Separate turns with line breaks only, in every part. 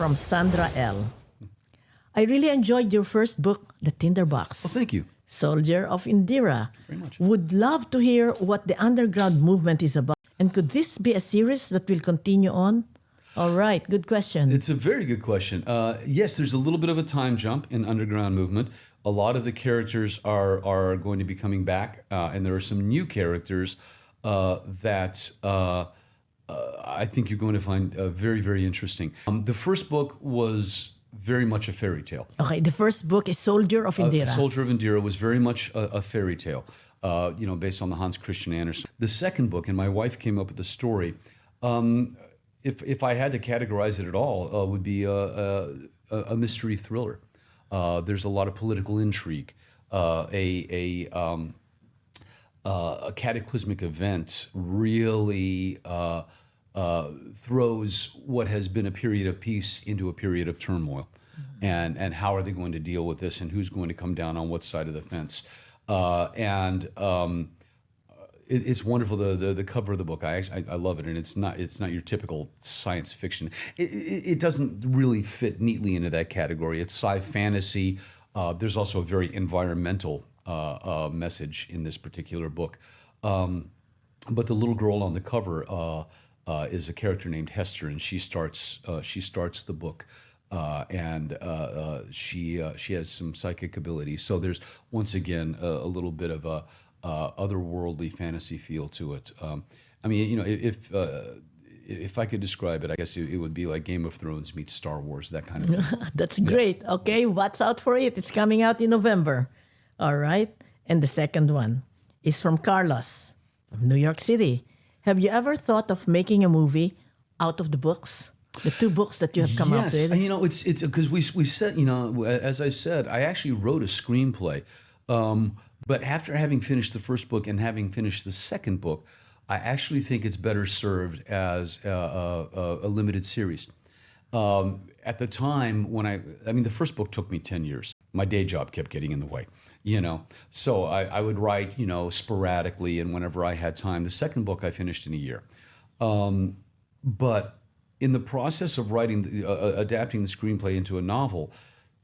from Sandra L. I really enjoyed your first book, The Tinderbox.
Oh, thank you.
Soldier of Indira.
Very much.
Would love to hear what the underground movement is about. And could this be a series that will continue on? All right, good question.
It's a very good question. Yes, there's a little bit of a time jump in underground movement. A lot of the characters are going to be coming back, and there are some new characters that I think you're going to find very, very interesting. The first book was very much a fairy tale.
Okay, the first book is Soldier of Indira.
Soldier of Indira was very much a fairy tale, based on the Hans Christian Andersen. The second book, and my wife came up with the story, if I had to categorize it at all, would be a mystery thriller. There's a lot of political intrigue. A cataclysmic event really throws what has been a period of peace into a period of turmoil. And how are they going to deal with this, and who's going to come down on what side of the fence? It's wonderful. The cover of the book, I love it, and it's not your typical science fiction. It doesn't really fit neatly into that category. It's sci-fantasy. There's also a very environmental message in this particular book. But the little girl on the cover is a character named Hester, and she starts the book. She has some psychic ability. So there's once again a little bit of a otherworldly fantasy feel to it. If I could describe it, I guess it would be like Game of Thrones meets Star Wars, that kind of thing.
That's great. Okay, watch out for it. It's coming out in November. All right. And the second one is from Carlos from New York City. Have you ever thought of making a movie out of the books? The two books that you have come up with?
Yes, it's because we said, as I said, I actually wrote a screenplay. But after having finished the first book and having finished the second book, I actually think it's better served as a limited series. At the time when the first book took me 10 years. My day job kept getting in the way, So I would write, sporadically and whenever I had time. The second book I finished in a year. But in the process of writing, adapting the screenplay into a novel,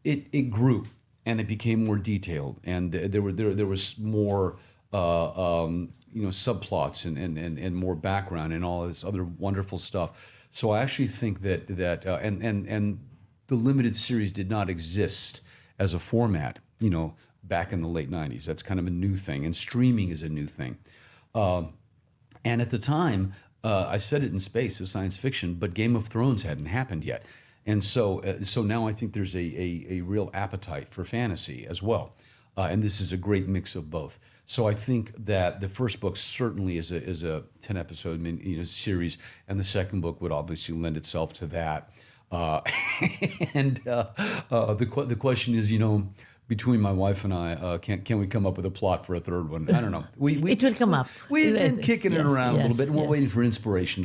it grew and it became more detailed, and there was more subplots and more background and all this other wonderful stuff. So I actually think that and the limited series did not exist as a format, back in the late 90s. That's kind of a new thing, and streaming is a new thing. And at the time, I said it in space as science fiction, but Game of Thrones hadn't happened yet. And so now I think there's a real appetite for fantasy as well. And this is a great mix of both. So I think that the first book certainly is a 10-episode series, and the second book would obviously lend itself to that. The question is, between my wife and I, can we come up with a plot for a third one? I don't know.
It will come up.
We've been kicking it around a little bit, and we're waiting for inspiration to